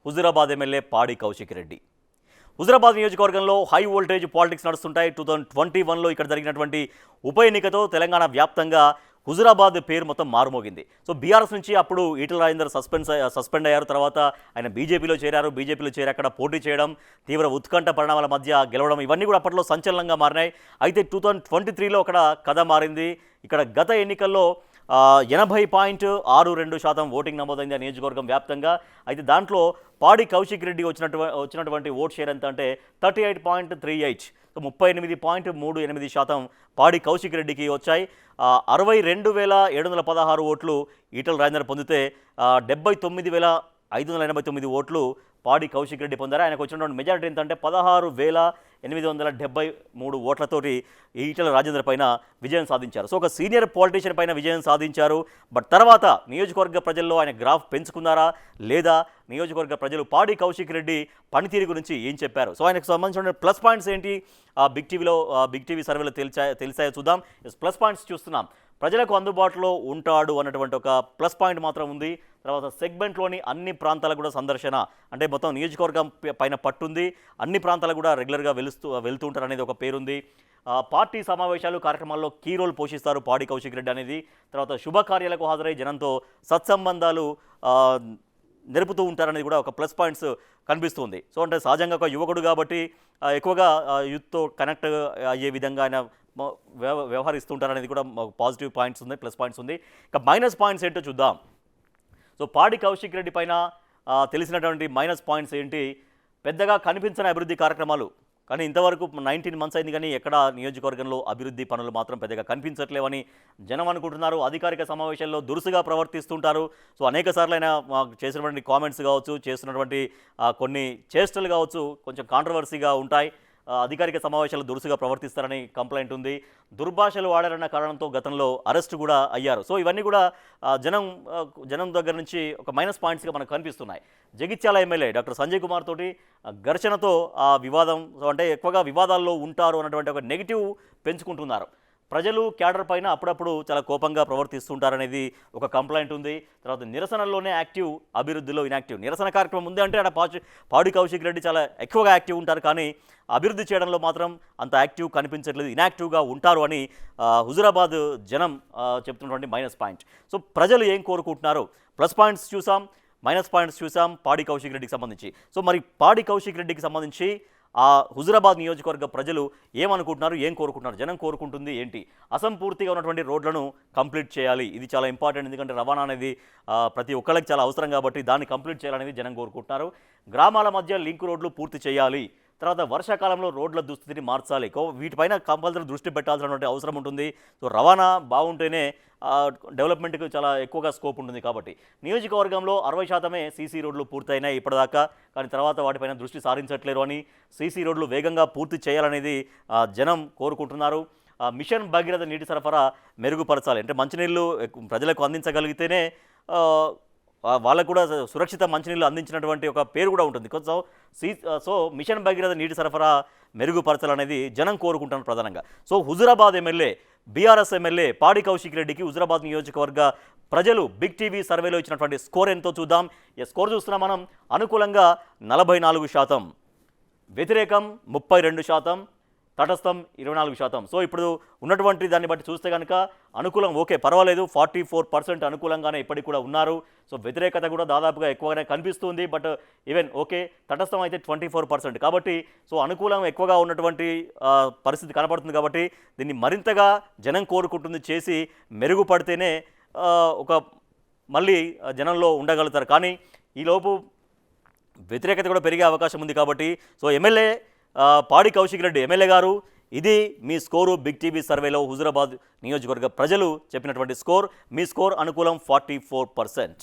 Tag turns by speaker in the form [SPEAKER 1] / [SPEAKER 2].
[SPEAKER 1] Huzurabad MLA పాడి కౌశిక్ రెడ్డి. హుజూరాబాద్ నియోజకవర్గంలో high voltage politics నడుస్తుంటాయి. 2021లో ఇక్కడ జరిగినటువంటి ఉప ఎన్నికతో తెలంగాణ వ్యాప్తంగా హుజూరాబాద్ పేరు మొత్తం మారుమోగింది. సో బీఆర్ఎస్ నుంచి అప్పుడు ఈటెల రాజేందర్ సస్పెండ్ అయ్యారు. తర్వాత ఆయన బీజేపీలో చేరారు. బీజేపీలో చేరి అక్కడ పోటీ చేయడం, తీవ్ర ఉత్కంఠ పరిణామాల మధ్య గెలవడం, ఇవన్నీ కూడా అప్పట్లో సంచలనంగా మారినాయి. అయితే 2023లో అక్కడ కథ మారింది. ఇక్కడ గత ఎన్నికల్లో 80.62% ఓటింగ్ నమోదైంది ఆ నియోజకవర్గం వ్యాప్తంగా. అయితే దాంట్లో పాడి కౌశిక్ రెడ్డి వచ్చినటువంటి ఓట్ షేర్ ఎంత అంటే 38.38. సో 38.38% పాడి కౌశిక్ రెడ్డికి వచ్చాయి. 62,716 ఓట్లు ఈటెల రాజేందర్ పొందితే 79,589 ఓట్లు పాడి కౌశిక్ రెడ్డి పొందారు. ఆయనకు వచ్చినటువంటి మెజారిటీ ఏంటంటే 16,873 ఓట్లతోటి ఈటెల రాజేందర్ పైన విజయం సాధించారు. సో ఒక సీనియర్ పాలిటీషియన్ పైన విజయం సాధించారు. బట్ తర్వాత నియోజకవర్గ ప్రజల్లో ఆయన గ్రాఫ్ పెంచుకున్నారా లేదా, నియోజకవర్గ ప్రజలు పాడి కౌశిక్ రెడ్డి పనితీరు గురించి ఏం చెప్పారు, సో ఆయనకు సంబంధించిన ప్లస్ పాయింట్స్ ఏంటి బిగ్ టీవీ సర్వేలో తెలిసాయో చూద్దాం. ప్లస్ పాయింట్స్ చూస్తున్నాం. ప్రజలకు అందుబాటులో ఉంటాడు అన్నటువంటి ఒక ప్లస్ పాయింట్ మాత్రం ఉంది. తర్వాత సెగ్మెంట్లోని అన్ని ప్రాంతాలకు కూడా సందర్శన, అంటే మొత్తం నియోజకవర్గం పైన పట్టుంది, అన్ని ప్రాంతాలకు కూడా రెగ్యులర్గా వెళ్తూ ఉంటారు అనేది ఒక పేరుంది. పార్టీ సమావేశాలు కార్యక్రమాల్లో కీ రోల్ పోషిస్తారు పాడి కౌశిక్ రెడ్డి అనేది. తర్వాత శుభకార్యాలకు హాజరై జనంతో సత్సంబంధాలు నెరుపుతూ ఉంటారనేది కూడా ఒక ప్లస్ పాయింట్స్ కనిపిస్తుంది. సో అంటే సహజంగా ఒక యువకుడు కాబట్టి ఎక్కువగా యూత్తో కనెక్ట్ అయ్యే విధంగా ఆయన వ్యవహరిస్తుంటారనేది కూడా పాజిటివ్ పాయింట్స్ ఉంది, ప్లస్ పాయింట్స్ ఉంది. ఇక మైనస్ పాయింట్స్ ఏంటో చూద్దాం. సో పాడి కౌశిక్ రెడ్డి పైన తెలిసినటువంటి మైనస్ పాయింట్స్ ఏంటి, పెద్దగా కనిపించని అభివృద్ధి కార్యక్రమాలు. కానీ ఇంతవరకు 19 మంత్స్ అయింది కానీ ఎక్కడ నియోజకవర్గంలో అభివృద్ధి పనులు మాత్రం పెద్దగా కనిపించట్లేవని జనం అనుకుంటున్నారు. అధికారిక సమావేశాల్లో దురుసుగా ప్రవర్తిస్తుంటారు. సో అనేక సార్లు ఆయన చేసినటువంటి కామెంట్స్ కావచ్చు, చేస్తున్నటువంటి కొన్ని చేష్టలు కావచ్చు కొంచెం కాంట్రవర్సీగా ఉంటాయి. అధికారిక సమావేశాలు దురుసుగా ప్రవర్తిస్తారని కంప్లైంట్ ఉంది. దుర్భాషలు వాడారన్న కారణంతో గతంలో అరెస్ట్ కూడా అయ్యారు. సో ఇవన్నీ కూడా జనం దగ్గర నుంచి ఒక మైనస్ పాయింట్స్గా మనకు కనిపిస్తున్నాయి. జగిత్యాల ఎమ్మెల్యే డాక్టర్ సంజయ్ కుమార్ తోటి ఘర్షణతో ఆ వివాదం, అంటే ఎక్కువగా వివాదాల్లో ఉంటారు అన్నటువంటి ఒక నెగిటివ్ పెంచుకుంటున్నారు. ప్రజలు క్యాడర్ పైన అప్పుడప్పుడు చాలా కోపంగా ప్రవర్తిస్తుంటారనేది ఒక కంప్లైంట్ ఉంది. తర్వాత నిరసనల్లోనే యాక్టివ్, అభివృద్ధిలో ఇన్యాక్టివ్. నిరసన కార్యక్రమం ఉంది అంటే అక్కడ పాడి కౌశిక్ రెడ్డి చాలా ఎక్కువగా యాక్టివ్ ఉంటారు, కానీ అభివృద్ధి చేయడంలో మాత్రం అంత యాక్టివ్ కనిపించట్లేదు, ఇన్యాక్టివ్గా ఉంటారు అని హుజూరాబాద్ జనం చెప్తున్నటువంటి మైనస్ పాయింట్. సో ప్రజలు ఏం కోరుకుంటున్నారు, ప్లస్ పాయింట్స్ చూసాం, మైనస్ పాయింట్స్ చూసాం పాడి కౌశిక్ రెడ్డికి సంబంధించి. సో మరి పాడి కౌశిక్ రెడ్డికి సంబంధించి ఆ హుజూరాబాద్ నియోజకవర్గ ప్రజలు ఏమనుకుంటున్నారు, ఏం కోరుకుంటున్నారు, జనం కోరుకుంటుంది ఏంటి? అసంపూర్తిగా ఉన్నటువంటి రోడ్లను కంప్లీట్ చేయాలి, ఇది చాలా ఇంపార్టెంట్. ఎందుకంటే రవాణా అనేది ప్రతి ఒక్కళ్ళకి చాలా అవసరం కాబట్టి దాన్ని కంప్లీట్ చేయాలనేది జనం కోరుకుంటున్నారు. గ్రామాల మధ్య లింక్ రోడ్లు పూర్తి చేయాలి. తర్వాత వర్షాకాలంలో రోడ్ల దుస్థితిని మార్చాలి. వీటిపైన కంపల్సరీ దృష్టి పెట్టాల్సినటువంటి అవసరం ఉంటుంది. సో రవాణా బాగుంటేనే డెవలప్మెంట్కి చాలా ఎక్కువగా స్కోప్ ఉంటుంది. కాబట్టి నియోజకవర్గంలో 60% సీసీ రోడ్లు పూర్తయినాయి ఇప్పటిదాకా, కానీ తర్వాత వాటిపైన దృష్టి సారించట్లేరు అని, సీసీ రోడ్లు వేగంగా పూర్తి చేయాలనేది జనం కోరుకుంటున్నారు. మిషన్ భగీరథ నీటి సరఫరా మెరుగుపరచాలి, అంటే మంచినీళ్ళు ప్రజలకు అందించగలిగితేనే వాళ్ళకు కూడా సురక్షిత మంచినీళ్ళు అందించినటువంటి ఒక పేరు కూడా ఉంటుంది. సో మిషన్ భగీరథ నీటి సరఫరా మెరుగుపరచాలనేది జనం కోరుకుంటున్నారు ప్రధానంగా. So Huzurabad MLA, BRS MLA పాడి కౌశిక్ రెడ్డికి హుజూరాబాద్ నియోజకవర్గ ప్రజలు బిగ్ టీవీ సర్వేలో ఇచ్చినటువంటి స్కోర్ ఎంతో చూద్దాం. ఈ స్కోర్ చూస్తున్నాం మనం. అనుకూలంగా 44%, వ్యతిరేకం 32%, తటస్థం 24%. సో ఇప్పుడు ఉన్నటువంటి దాన్ని బట్టి చూస్తే కనుక అనుకూలం ఓకే, పర్వాలేదు, 44% అనుకూలంగానే ఇప్పటికి కూడా ఉన్నారు. సో వ్యతిరేకత కూడా దాదాపుగా ఎక్కువగానే కనిపిస్తుంది. బట్ ఈవెన్ ఓకే, తటస్థం అయితే 24%. కాబట్టి సో అనుకూలం ఎక్కువగా ఉన్నటువంటి పరిస్థితి కనపడుతుంది. కాబట్టి దీన్ని మరింతగా జనం కోరుకుంటుంది, చేసి మెరుగుపడితేనే ఒక మళ్ళీ జనంలో ఉండగలుగుతారు. కానీ ఈలోపు వ్యతిరేకత కూడా పెరిగే అవకాశం ఉంది. కాబట్టి సో ఎమ్మెల్యే పాడి కౌశిక్ రెడ్డి ఎమ్మెల్యే గారు, ఇది మీ స్కోరు బిగ్ టీవీ సర్వేలో హుజూరాబాద్ నియోజకవర్గ ప్రజలు చెప్పినటువంటి స్కోర్. మీ స్కోర్ అనుకూలం 44%.